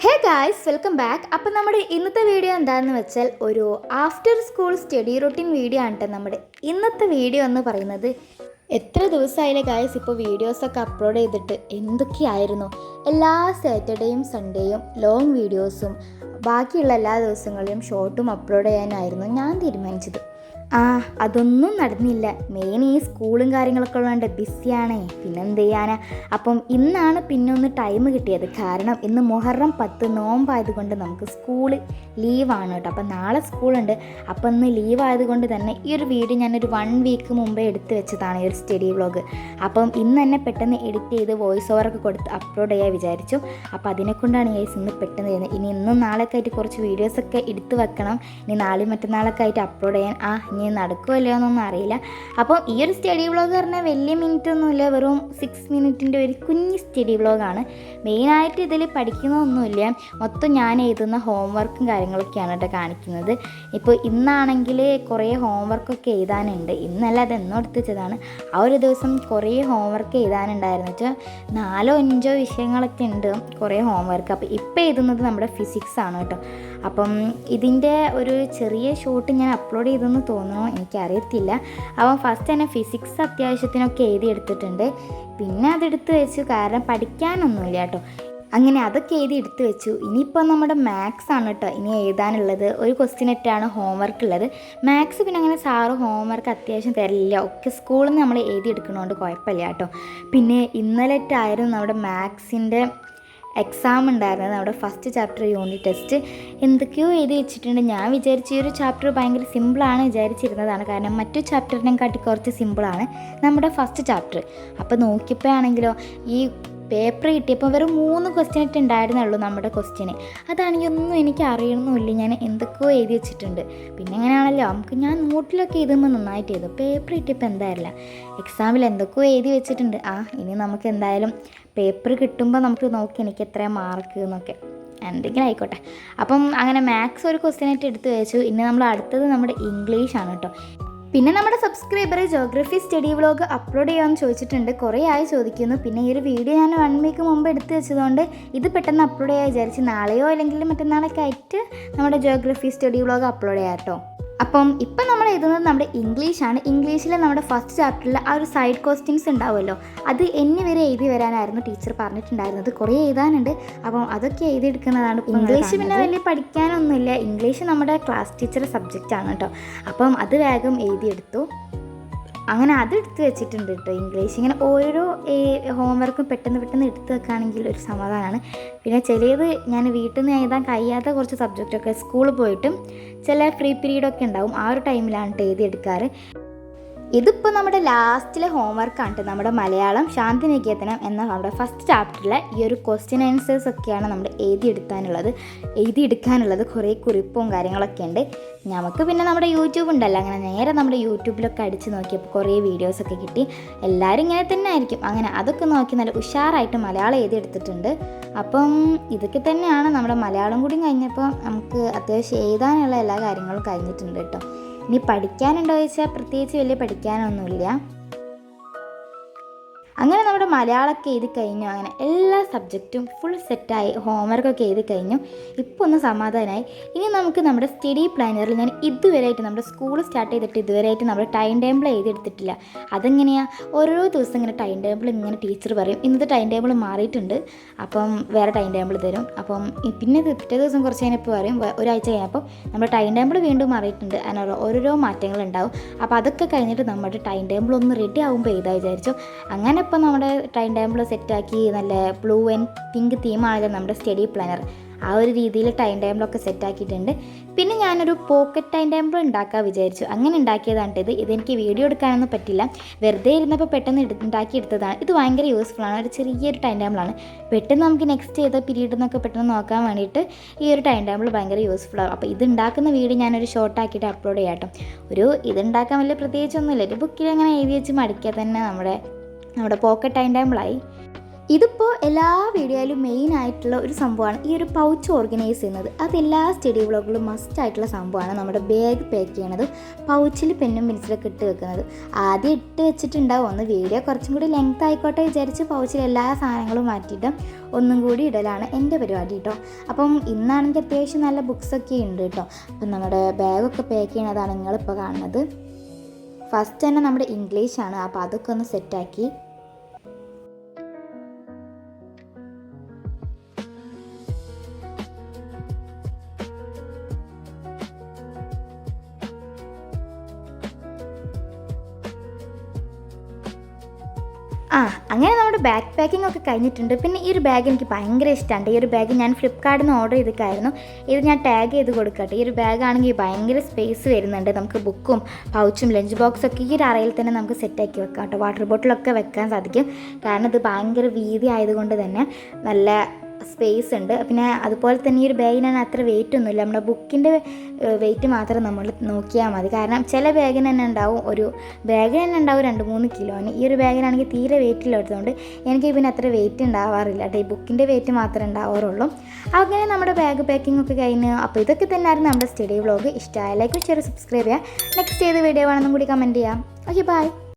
Hey guys, welcome back. അപ്പോൾ നമ്മുടെ ഇന്നത്തെ വീഡിയോ എന്താണെന്ന് വെച്ചാൽ ഒരു after school study routine video ആണ് നമ്മുടെ ഇന്നത്തെ വീഡിയോ എന്ന് പറയുന്നത്. എത്ര ദിവസമായില്ലേ ഗായ്സ് ഇപ്പോൾ വീഡിയോസൊക്കെ അപ്ലോഡ് ചെയ്തിട്ട്. എന്തൊക്കെയായിരുന്നു എല്ലാ സാറ്റർഡേയും സൺഡേയും ലോങ് വീഡിയോസും ബാക്കിയുള്ള എല്ലാ ദിവസങ്ങളിലും ഷോർട്ടും അപ്ലോഡ് ചെയ്യാനായിരുന്നു ഞാൻ തീരുമാനിച്ചത്. അതൊന്നും നടന്നില്ല. മെയിൻ ഈ സ്കൂളും കാര്യങ്ങളൊക്കെ ഉള്ളതുകൊണ്ട് ബിസിയാണേ, പിന്നെന്ത് ചെയ്യാനാ. അപ്പം ഇന്നാണ് പിന്നെ ഒന്ന് ടൈം കിട്ടിയത്. കാരണം ഇന്ന് മുഹറം 10 നോമ്പായതുകൊണ്ട് നമുക്ക് സ്കൂള് ലീവാണ് കേട്ടോ. അപ്പം നാളെ സ്കൂളുണ്ട്. അപ്പം ഇന്ന് ലീവായതുകൊണ്ട് തന്നെ ഈ ഒരു വീഡിയോ ഞാനൊരു 1 വീക്ക് മുമ്പേ എടുത്ത് വെച്ചതാണ്, ഈ ഒരു സ്റ്റഡി വ്ളോഗ്. അപ്പം ഇന്ന് തന്നെ പെട്ടെന്ന് എഡിറ്റ് ചെയ്ത് വോയിസ് ഓവറൊക്കെ കൊടുത്ത് അപ്ലോഡ് ചെയ്യാൻ വിചാരിച്ചു. അപ്പോൾ അതിനെക്കൊണ്ടാണ് ഗൈസ് ഇന്ന് പെട്ടെന്ന് ചെയ്യുന്നത്. ഇനി ഇന്നും നാളൊക്കെ ആയിട്ട് കുറച്ച് വീഡിയോസൊക്കെ എടുത്ത് വെക്കണം. ഇനി നാളെയും മറ്റന്നാളൊക്കെ ആയിട്ട് അപ്ലോഡ് ചെയ്യാൻ ഇനി നടക്കുമല്ലോ എന്നൊന്നും അറിയില്ല. അപ്പോൾ ഈ ഒരു സ്റ്റഡി വ്ളോഗ് പറഞ്ഞാൽ വലിയ മിനിറ്റ് ഒന്നുമില്ല, വെറും 6 മിനിറ്റിൻ്റെ ഒരു കുഞ്ഞ് സ്റ്റഡി വ്ളോഗാണ്. മെയിനായിട്ട് ഇതിൽ പഠിക്കുന്നതൊന്നുമില്ല, മൊത്തം ഞാൻ എഴുതുന്ന ഹോംവർക്കും കാര്യങ്ങളൊക്കെയാണ് കേട്ടോ കാണിക്കുന്നത്. ഇപ്പോൾ ഇന്നാണെങ്കിൽ കുറേ ഹോംവർക്കൊക്കെ എഴുതാനുണ്ട്. ഇന്നല്ല, അത് എന്നോ എടുത്ത് വെച്ചതാണ്. ആ ഒരു ദിവസം കുറേ ഹോംവർക്ക് എഴുതാനുണ്ടായിരുന്നു. വെച്ചാൽ 4-5 വിഷയങ്ങളൊക്കെ ഉണ്ട്, കുറേ ഹോംവർക്ക്. അപ്പോൾ ഇപ്പോൾ എഴുതുന്നത് നമ്മുടെ ഫിസിക്സ് ആണ് കേട്ടോ. അപ്പം ഇതിൻ്റെ ഒരു ചെറിയ ഷോട്ട് ഞാൻ അപ്ലോഡ് ചെയ്തെന്ന് തോന്നുന്നു, എനിക്കറിയത്തില്ല. അപ്പം ഫസ്റ്റ് തന്നെ ഫിസിക്സ് അത്യാവശ്യത്തിനൊക്കെ എഴുതിയെടുത്തിട്ടുണ്ട്. പിന്നെ അതെടുത്ത് വെച്ചു, കാരണം പഠിക്കാനൊന്നുമില്ല കേട്ടോ. അങ്ങനെ അതൊക്കെ എഴുതി എടുത്ത് വെച്ചു. ഇനിയിപ്പോൾ നമ്മുടെ മാത്സ് ആണ് കേട്ടോ ഇനി എഴുതാനുള്ളത്. ഒരു ക്വസ്റ്റ്യനായിട്ടാണ് ഹോംവർക്ക് ഉള്ളത്. മാത്സ് പിന്നെ അങ്ങനെ സാറ് ഹോംവർക്ക് അത്യാവശ്യം തരില്ല, ഒക്കെ സ്കൂളിൽ നിന്ന് നമ്മൾ എഴുതിയെടുക്കണോണ്ട് കുഴപ്പമില്ല കേട്ടോ. പിന്നെ ഇന്നലെയായിരുന്നു നമ്മുടെ മാത്സിൻ്റെ എക്സാം ഉണ്ടായിരുന്നത്, നമ്മുടെ ഫസ്റ്റ് ചാപ്റ്റർ യൂണിറ്റ് ടെസ്റ്റ്. എന്തൊക്കെയോ എഴുതി വെച്ചിട്ടുണ്ട്. ഞാൻ വിചാരിച്ച ഈ ഒരു ചാപ്റ്റർ ഭയങ്കര സിമ്പിളാണ് വിചാരിച്ചിരുന്നതാണ്, കാരണം മറ്റു ചാപ്റ്ററിനെക്കാട്ടി കുറച്ച് സിമ്പിളാണ് നമ്മുടെ ഫസ്റ്റ് ചാപ്റ്റർ. അപ്പോൾ നോക്കിയപ്പോഴാണെങ്കിലോ ഈ പേപ്പർ കിട്ടിയപ്പോൾ വെറും 3 ക്വസ്റ്റ്യനായിട്ട് ഉണ്ടായിരുന്നുള്ളൂ നമ്മുടെ ക്വസ്റ്റ്യന്. അതാണെങ്കിൽ ഒന്നും എനിക്ക് അറിയണമെന്നില്ല, ഞാൻ എന്തൊക്കെയോ എഴുതി വെച്ചിട്ടുണ്ട്. പിന്നെ എങ്ങനെയാണല്ലോ നമുക്ക്, ഞാൻ നോട്ടിലൊക്കെ എഴുതുമ്പോൾ നന്നായിട്ട് എഴുതും, പേപ്പർ കിട്ടിയപ്പോൾ എന്തായാലും എക്സാമിൽ എന്തൊക്കെയോ എഴുതി വെച്ചിട്ടുണ്ട്. ഇനി നമുക്ക് എന്തായാലും പേപ്പർ കിട്ടുമ്പോൾ നമുക്ക് നോക്കി എനിക്ക് എത്ര മാർക്ക് എന്നൊക്കെ, എന്തെങ്കിലും ആയിക്കോട്ടെ. അപ്പം അങ്ങനെ മാത്സ് ഒരു ക്വസ്റ്റ്യനായിട്ട് എടുത്ത് വെച്ചു. ഇനി നമ്മൾ അടുത്തത് നമ്മുടെ ഇംഗ്ലീഷാണ് കേട്ടോ. പിന്നെ നമ്മുടെ subscriber geography study vlog upload ചെയ്യാമെന്ന് ചോദിച്ചിട്ടുണ്ട്, കുറേ ആയി ചോദിക്കുന്നു. പിന്നെ ഈ ഒരു വീഡിയോ ഞാൻ 1 വീക്ക് മുമ്പ് എടുത്ത് വെച്ചതുകൊണ്ട് ഇത് പെട്ടെന്ന് അപ്ലോഡ് ചെയ്യാൻ വിചാരിച്ച് നാളെയോ അല്ലെങ്കിൽ മറ്റന്നാളൊക്കെ ആയിട്ട് നമ്മുടെ ജോഗ്രഫി സ്റ്റഡി വ്ളോഗ് അപ്ലോഡ് ചെയ്യാം കേട്ടോ. അപ്പം ഇപ്പം നമ്മൾ എഴുതുന്നത് നമ്മുടെ ഇംഗ്ലീഷാണ്. ഇംഗ്ലീഷിൽ നമ്മുടെ ഫസ്റ്റ് ചാപ്റ്ററിൽ ആ ഒരു സൈഡ് ക്വസ്റ്റ്യൻസ് ഉണ്ടാവുമല്ലോ, അത് എന്നെ വരെ എഴുതി വരാനായിരുന്നു ടീച്ചർ പറഞ്ഞിട്ടുണ്ടായിരുന്നത്. കുറേ എഴുതാനുണ്ട്, അപ്പം അതൊക്കെ എഴുതിയെടുക്കുന്നതാണ്. ഇംഗ്ലീഷ് പിന്നെ വലിയ പഠിക്കാനൊന്നുമില്ല, ഇംഗ്ലീഷ് നമ്മുടെ ക്ലാസ് ടീച്ചറുടെ സബ്ജക്റ്റാണ് കേട്ടോ. അപ്പം അത് വേഗം എഴുതിയെടുത്തു. അങ്ങനെ അതെടുത്ത് വെച്ചിട്ടുണ്ട് കേട്ടോ ഇംഗ്ലീഷ്. ഇങ്ങനെ ഓരോ ഹോംവർക്കും പെട്ടെന്ന് എടുത്ത് വെക്കുകയാണെങ്കിൽ ഒരു സമാധാനമാണ്. പിന്നെ ചിലത് ഞാൻ വീട്ടിൽ നിന്ന് എഴുതാൻ കഴിയാത്ത കുറച്ച് സബ്ജക്റ്റൊക്കെ സ്കൂളിൽ പോയിട്ടും ചില ഫ്രീ പീരീഡൊക്കെ ഉണ്ടാവും, ആ ഒരു ടൈമിലാണ് എഴുതിയെടുക്കാറ്. ഇതിപ്പോൾ നമ്മുടെ ലാസ്റ്റിലെ ഹോംവർക്കാണ് നമ്മുടെ മലയാളം ശാന്തിനികേതനം എന്ന നമ്മുടെ ഫസ്റ്റ് ചാപ്റ്ററിലെ ഈ ഒരു ക്വസ്റ്റ്യൻ ആൻസേഴ്സ് ഒക്കെയാണ് നമ്മൾ എഴുതിയെടുക്കാനുള്ളത്. കുറേ കുറിപ്പും കാര്യങ്ങളൊക്കെ ഉണ്ട്. നമുക്ക് പിന്നെ നമ്മുടെ യൂട്യൂബ് ഉണ്ടല്ലോ, അങ്ങനെ നേരെ നമ്മുടെ യൂട്യൂബിലൊക്കെ അടിച്ച് നോക്കിയപ്പോൾ കുറേ വീഡിയോസൊക്കെ കിട്ടി. എല്ലാവരും ഇങ്ങനെ തന്നെ ആയിരിക്കും. അങ്ങനെ അതൊക്കെ നോക്കി നല്ല ഉഷാറായിട്ട് മലയാളം എഴുതിയെടുത്തിട്ടുണ്ട്. അപ്പം ഇതൊക്കെ തന്നെയാണ് നമ്മുടെ മലയാളം കൂടി കഴിഞ്ഞപ്പോൾ നമുക്ക് അത്യാവശ്യം എഴുതാനുള്ള എല്ലാ കാര്യങ്ങളും കഴിഞ്ഞിട്ടുണ്ട് കേട്ടോ. ഇനി പഠിക്കാനുണ്ടോ ചോദിച്ചാൽ പ്രത്യേകിച്ച് വലിയ പഠിക്കാനൊന്നുമില്ല. അങ്ങനെ നമ്മുടെ മലയാളമൊക്കെ എഴുതി കഴിഞ്ഞു. അങ്ങനെ എല്ലാ സബ്ജക്റ്റും ഫുൾ സെറ്റായി, ഹോംവർക്കൊക്കെ എഴുതി കഴിഞ്ഞു. ഇപ്പോൾ ഒന്ന് സമാധാനമായി. ഇനി നമുക്ക് നമ്മുടെ സ്റ്റഡി പ്ലാനറിൽ ഞാൻ ഇതുവരെയായിട്ട് നമ്മുടെ സ്കൂൾ സ്റ്റാർട്ട് ചെയ്തിട്ട് ഇതുവരെയായിട്ട് നമ്മുടെ ടൈം ടേബിൾ എഴുതിയെടുത്തിട്ടില്ല. അതെങ്ങനെയാണ്, ഓരോ ദിവസം ഇങ്ങനെ ടൈം ടേബിൾ ഇങ്ങനെ ടീച്ചർ പറയും ഇന്നത്തെ ടൈം ടേബിൾ മാറിയിട്ടുണ്ട്, അപ്പം വേറെ ടൈം ടേബിൾ തരും. അപ്പം പിന്നെ പിറ്റേ ദിവസം കുറച്ച് കഴിഞ്ഞപ്പോൾ പറയും, ഒരാഴ്ച കഴിഞ്ഞപ്പോൾ നമ്മുടെ ടൈം ടേബിൾ വീണ്ടും മാറിയിട്ടുണ്ട്, അങ്ങനെ ഓരോരോ മാറ്റങ്ങളുണ്ടാവും. അപ്പോൾ അതൊക്കെ കഴിഞ്ഞിട്ട് നമ്മുടെ ടൈം ടേബിൾ ഒന്ന് റെഡി ആകുമ്പോൾ എഴുതാൻ വിചാരിച്ചു. അങ്ങനെ ഇപ്പോൾ നമ്മുടെ ടൈം ടേബിൾ സെറ്റാക്കി, നല്ല ബ്ലൂ ആൻഡ് പിങ്ക് തീമാണല്ലോ നമ്മുടെ സ്റ്റഡി പ്ലാനർ. ആ ഒരു രീതിയിൽ ടൈം ടേബിളൊക്കെ സെറ്റാക്കിയിട്ടുണ്ട്. പിന്നെ ഞാനൊരു പോക്കറ്റ് ടൈം ടേബിൾ ഉണ്ടാക്കാൻ വിചാരിച്ചു. അങ്ങനെ ഉണ്ടാക്കിയതാണ് ഇതെനിക്ക് വീഡിയോ എടുക്കാനൊന്നും പറ്റില്ല, വെറുതെ ഇരുന്നപ്പോൾ പെട്ടെന്ന് ഉണ്ടാക്കിയെടുത്തതാണ്. ഇത് ഭയങ്കര യൂസ്ഫുള്ളാണ്, ഒരു ചെറിയൊരു ടൈം ടേബിളാണ്. പെട്ടെന്ന് നമുക്ക് നെക്സ്റ്റ് ചെയ്ത പീരീഡ് എന്നൊക്കെ പെട്ടെന്ന് നോക്കാൻ വേണ്ടിയിട്ട് ഈ ഒരു ടൈം ടേബിൾ ഭയങ്കര യൂസ്ഫുള്ളാണ്. അപ്പോൾ ഇത് ഉണ്ടാക്കുന്ന വീഡിയോ ഞാനൊരു ഷോർട്ടാക്കിയിട്ട് അപ്ലോഡ് ചെയ്യാം കേട്ടോ. ഇതുണ്ടാക്കാൻ വലിയ പ്രത്യേകിച്ചൊന്നുമില്ല, ഒരു ബുക്കിൽ അങ്ങനെ എഴുതി വെച്ച് മടിക്കാൻ തന്നെ നമ്മുടെ പോക്കറ്റ് ടൈം ടേബിളായി. ഇതിപ്പോൾ എല്ലാ വീഡിയോയിലും മെയിൻ ആയിട്ടുള്ള ഒരു സംഭവമാണ് ഈ ഒരു പൗച്ച് ഓർഗനൈസ് ചെയ്യുന്നത്. അതെല്ലാ സ്റ്റഡി വ്ളോഗിലും മസ്റ്റ് ആയിട്ടുള്ള സംഭവമാണ് നമ്മുടെ ബാഗ് പാക്ക് ചെയ്യണത്, പൗച്ചിൽ പെന്നും പെൻസിലൊക്കെ ഇട്ട് വെക്കുന്നത്. ആദ്യം ഇട്ട് വെച്ചിട്ടുണ്ടാവും, ഒന്ന് വീഡിയോ കുറച്ചും കൂടി ലെങ്ത് ആയിക്കോട്ടെ വിചാരിച്ച് പൗച്ചിൽ എല്ലാ സാധനങ്ങളും മാറ്റിയിട്ട് ഒന്നും കൂടി ഇടലാണ് എൻ്റെ പരിപാടി കേട്ടോ. അപ്പം ഇന്നാണെങ്കിൽ അത്യാവശ്യം നല്ല ബുക്സൊക്കെ ഉണ്ട് കേട്ടോ. അപ്പം നമ്മുടെ ബാഗൊക്കെ പാക്ക് ചെയ്യണതാണ് നിങ്ങളിപ്പോൾ കാണുന്നത്. ഫസ്റ്റ് തന്നെ നമ്മുടെ ഇംഗ്ലീഷാണ്, അപ്പോൾ അതൊക്കെ ഒന്ന് സെറ്റാക്കി. അങ്ങനെ നമ്മുടെ ബാഗ് പാക്കിംഗ് ഒക്കെ കഴിഞ്ഞിട്ടുണ്ട്. പിന്നെ ഈ ഒരു ബാഗ് എനിക്ക് ഭയങ്കര ഇഷ്ടമാണ്. ഈ ഒരു ബാഗ് ഞാൻ ഫ്ലിപ്കാർട്ടിൽ നിന്ന് ഓർഡർ ചെയ്തിട്ടായിരുന്നു. ഇത് ഞാൻ ടാഗ് ചെയ്ത് കൊടുക്കട്ടെ. ഈ ഒരു ബാഗ് ആണെങ്കിൽ ഭയങ്കര സ്പേസ് വരുന്നുണ്ട്. നമുക്ക് ബുക്കും പൗച്ചും ലഞ്ച് ബോക്സൊക്കെ ഈ ഒരു അറയിൽ തന്നെ നമുക്ക് സെറ്റാക്കി വെക്കാം കേട്ടോ. വാട്ടർ ബോട്ടിലൊക്കെ വെക്കാൻ സാധിക്കും. കാരണം ഇത് ഭയങ്കര വീതി ആയതുകൊണ്ട് തന്നെ നല്ല സ്പേസ് ഉണ്ട്. പിന്നെ അതുപോലെ തന്നെ ഈ ഒരു ബാഗിനാണ് അത്ര വെയിറ്റ് ഒന്നുമില്ല. നമ്മുടെ ബുക്കിൻ്റെ വെയിറ്റ് മാത്രം നമ്മൾ നോക്കിയാൽ മതി. കാരണം ചില ബാഗിന് തന്നെ ഉണ്ടാവും 2-3 കിലോന്. ഈ ഒരു ബാഗിനാണെങ്കിൽ തീരെ വെയിറ്റ് ഇല്ലാത്തതുകൊണ്ട് എനിക്ക് പിന്നെ അത്ര വെയിറ്റ് ഉണ്ടാവാറില്ല കേട്ടോ. ഈ ബുക്കിൻ്റെ വെയിറ്റ് മാത്രമേ ഉണ്ടാവാറുള്ളൂ. അങ്ങനെ നമ്മുടെ ബാഗ് പാക്കിംഗ് ഒക്കെ കഴിഞ്ഞ്. അപ്പോൾ ഇതൊക്കെ തന്നെയായിരുന്നു നമ്മുടെ സ്റ്റഡി വ്ളോഗ്. ഇഷ്ടമായ ലൈക്ക് ഷെയർ സബ്സ്ക്രൈബ് ചെയ്യുക. നെക്സ്റ്റ് ഏത് വീഡിയോ വേണമെന്നും കൂടി കമൻറ്റ് ചെയ്യാം. Okay, by.